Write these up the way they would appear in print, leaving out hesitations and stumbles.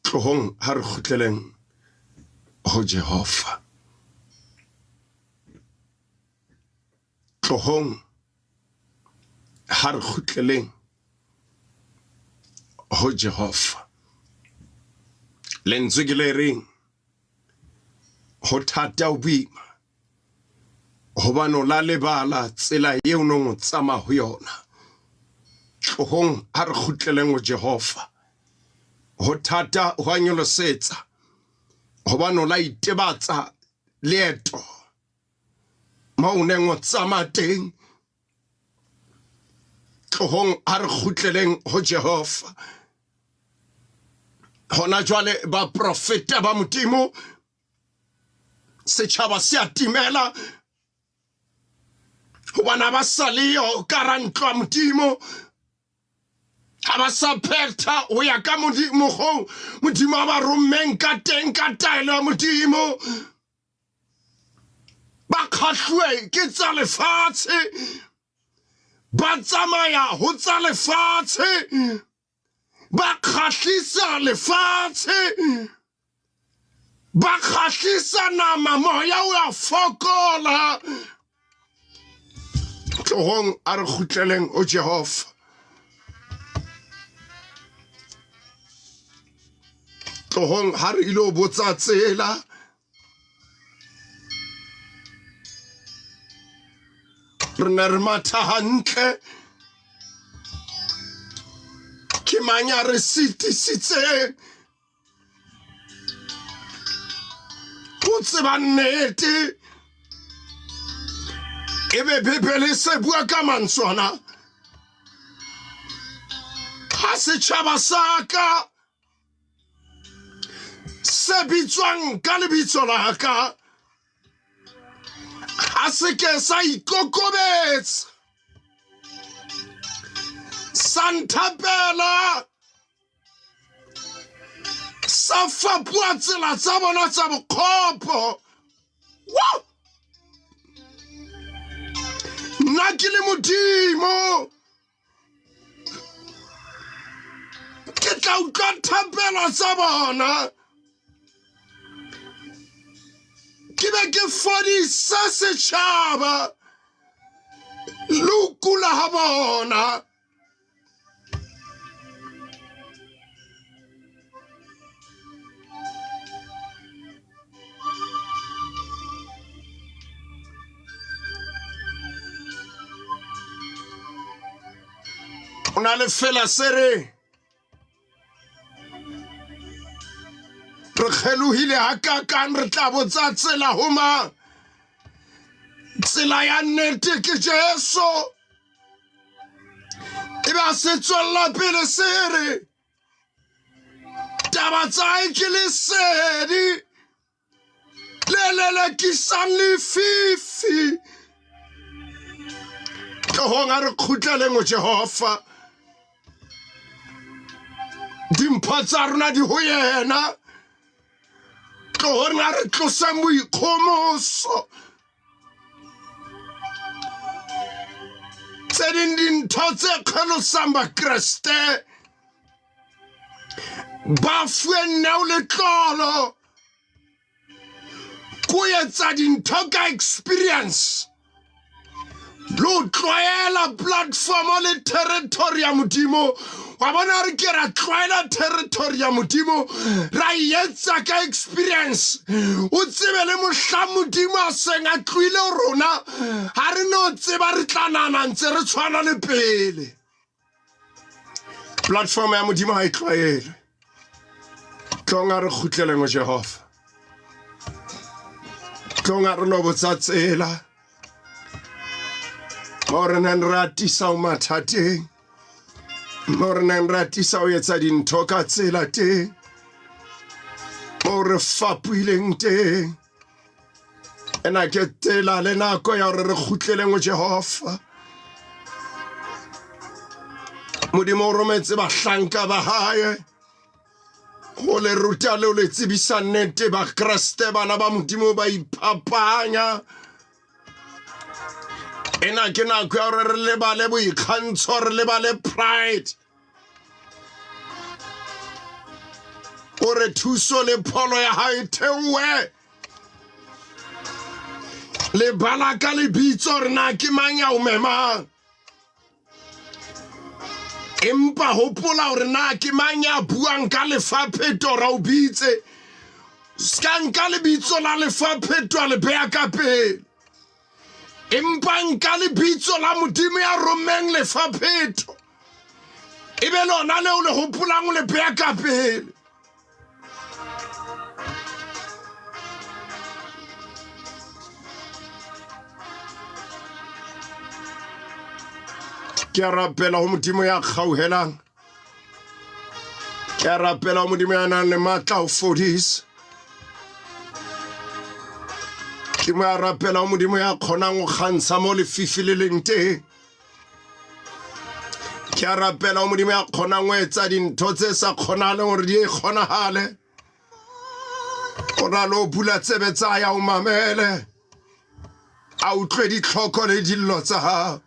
tlohong ha re kgutleleng ho Jehova. Tlohong ha re kgutleleng ho Jehova. Lentswe ke le reng ho thata o boima hobane o la lebala tsela eo nong o tsamaya ho yona. Tlohong ha re kgutleleng ho Jehova. Ho thata ho a nyolosetsa hobane o la itebatsa leeto ma o neng o tsamaya teng. Tlohong ha re kgutleleng ho Jehova. Hona jwale ba profeta ba Modimo, setjhaba se a timela hobane ha ba sa leyo ka hara ntlo ya Modimo. Ha ba sa phetha ho ya ka Modimo a ba rommeng ka teng ka taelo ya Modimo. Ba kgahlwe ke tsa lefatshe, ba tsamaya ho tsa lefatshe, ba kgahlisa lefatshe, ba kgahlisa nama, moya o a fokola. Tlohong a re kgutleleng ho Jehova. Tlohong ha re ilo botsa tsela, re ne re matha hantle, ke mang ya re sitisitseng ho tseba nnete. Ebe Bebele se bua ka mantswana, ha setjhaba sa ka se bitswang ka lebitso la ka ha se ke sa ikokobetsa, sa nthapela, sa fapua tsela tsa bona tsa bokgopo. Nna ke le Modimo, ke tla utlwa thapelo tsa bona, ke be ke fodisa setjhaba le ho kula ha bona. O na le fela se re kgelohile hakakang re tla botsa tsela ho mang? Tsela ya nnete ke Jesu. Ebe a se tswella pele se re taba tsa hae ke lesedi le lelekisang lefifi. Tlohong ha re kgutleleng ho Jehova. Dimpho tsa rona di ho yena. Tlohong ha re tlosang boikgomoso. Tse ding dintho tse kgelosang bakreste ba fuwe neo le tlolo ko etsa dintho ka experience le ho tlwaela platform le territory ya Modimo. Wa bona re ke ra tlwaela territory ya Modimo, ra etsa ka experience. O tsebe le mohla Modimo a seng a tluile rona, ha re no tseba re tla nana ntse re tshwana le pele. Platform ya Modimo ha e tlwaele. Tlohong ha re kgutleleng ho Jehova. Tlohong ha re lo botsa tsela mo re neng re atisa ho mathateng, mo re neng re atisa ho etsa dintho ka tsela teng, mo re fapuileng teng. Ena ke tsela le nako ya hore re kgutleleng ho Jehova. Modimo o rometse bahlanka ba hae ho le ruta le ho le tsebisa nnete. Bakreste bana ba Modimo ba iphapanya. Ena ke nako ya hore re lebale boikgantsho, re lebale pride. o re thuso le pholo ya hae theowe le balaka le bitso re na ke mang ya o memang empa hopola hore na ke mang ya buang ka Lefa Pheto ra o bitse ska nka lebitso la Lefa Pheto le beya ka pele empa nka lebitso la Modimo ya romeng Lefa Pheto ebe lona leo le hopolang le beya ka pele ke a rapela ho Modimo ya kgauhelang ke a rapela ho Modimo ya nang le matla ho fodisa ke mo a rapela ho Modimo ya kgonang ho kgantsha mo lefifi le leng teng ke a rapela ho Modimo ya kgonang ho etsa dintho tse sa kgonale hore di kgonahale o na lo bula tsebe tsa ya o mamele a utlwe ditlhoko le dillo tsa hao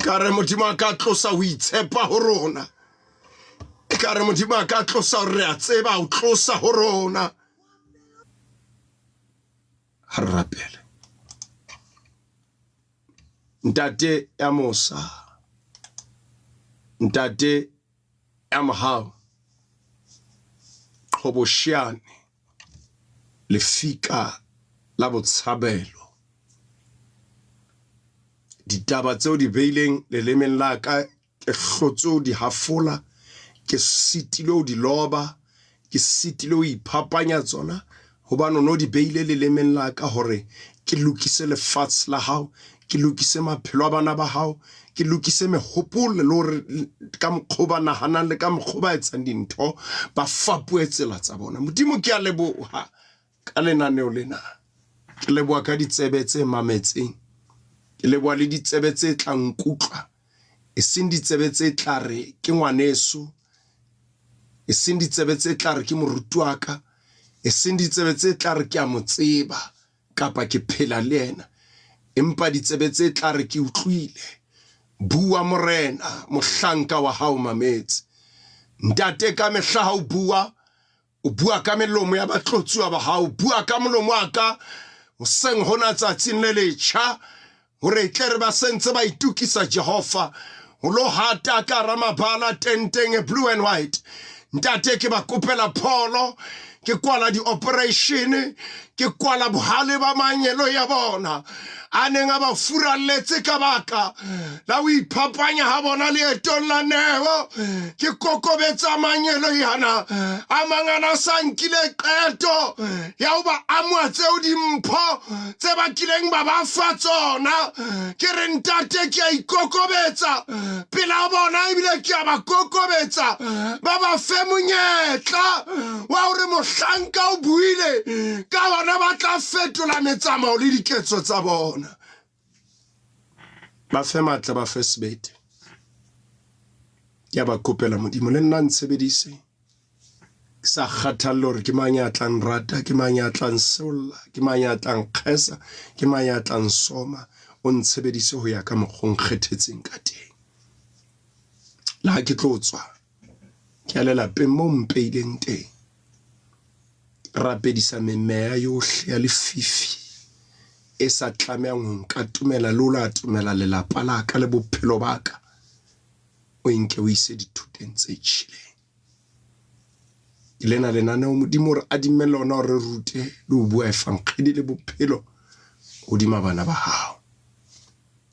ka re Modimo a ka tlosa ho itshepa ho rona ka re Modimo a ka tlosa hore re a tseba ho tlosa ho rona ha re rapele ntate ya Musa ntate ya Mahao Qoboshane lefika la botshabelo ditaba tseo di beileng lelemeng la ka ke hlotso di hafola ke sitilo di loba ke sitilo iphapanya tsona hobane no di beile lelemeng la ka hore ke lokise lefatshe la hao ke lokise maphelo a bana ba hao ke lokise mehopolo le hore ka mokgoba nahanang le ka mokgoba etsang dintho ba fapuetsela tsa bona Modimo ke a leboha ka lenaneo lena ke leboha ka ditsebe tse mametseng ke leboha le ditsebe tse tlang kutlwa e seng ditsebe tse tla re ke ngwaneso e seng ditsebe tse tla re ke morutuaka e seng ditsebe tse tla re ke a motseba kapa ke phela le yena empa ditsebe tse tla re ke utlwile bua morena mohlanka wa hao mametse ntate ka mehla ha o bua ka melomo ya batlotsuwa ba hao bua ka molomo wa ka o seng hona tsatsing le letjha hore tle re ba sentse ba itukisa Jehova ho lo hata ka ramabala tenteng e blue and white ntate ke ba kopela pholo ke kwala di operation ke kwala bohale ba manyelo ya bona a neng a ba furalletse ka baka la o iphapanya ha bona leetong la neo ke kokobetsa manyelo yana a mangana sa nkile qeto ya ho ba amwa tseo dimpho tse ba kileng ba ba fa tsona ke re ntate ke a ikokobetsa pela bona ebile ke a ba kokobetsa ba ba fe monyetla wa hore mohlanka o buile ka bona ba tla fetola metsamao le diketso tsa bona ba fe matla ba fe sebete ya ba kopela Modimo le nna ntshebedise ke sa kgathalle hore ke mang ya tlang rata ke mang ya tlang seolla ke mang ya tlang kgesa ke mang ya tlang soma o ntshebedise ho ya ka mokgong kgethetseng ka teng la ha ke tlo tswa ke a lelapeng mo mpeileng teng rapedisa memeya yohle ya lefifi e sa tlameang ho nka tumela le o la tumela lelapa la ka le bophelo ba ka o nke o ise dithuteng tse tshileng lena lenaneo Modimo re adimela ona hore re rute le ho bua efankgedi le bophelo hodima bana ba hao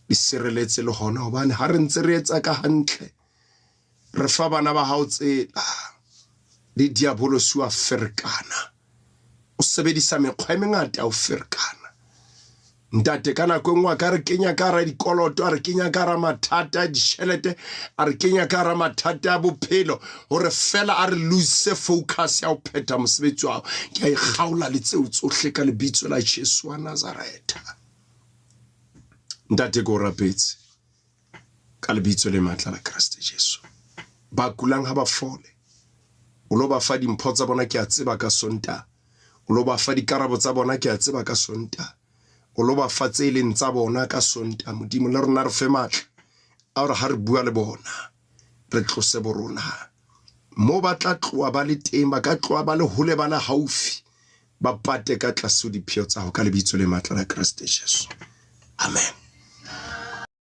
di sireletse le hona hobane ha re ntse re etsa ka hantle re fa bana ba hao tsela le diabolosi wa ferekana o sebedisa mekgwa e mengata o ferekana ntate kana ko ngwa ka re kenya ka ra dikoloto a re kenya ka ra mathata ditšhelete a re kenya ka ra mathata a bophelo hore fela a re lose focus ya o pheta mosebetsi wa ke a ikgaola le tseo tsohle ka lebitso la Jesu wa Nazareta ntate go rapetse ka lebitso le matla la Kriste Jesu ba kulang ha ba fole o lo ba fa dimpho tsa bona ke a tseba ka sonta o lo ba fa dikarabo tsa bona ke a tseba ka sonta o lo ba fa tse leng tsa bona ka sonta Modimo le rona re fe matla a re ha re bua le bona re tlose borona mo ba tla tloa ba le teng ba ka tloa ba le hole ba le haufi ba pate ka tlase dipheo tsa ho ka lebitso le matla la Kriste Jesu. Amen.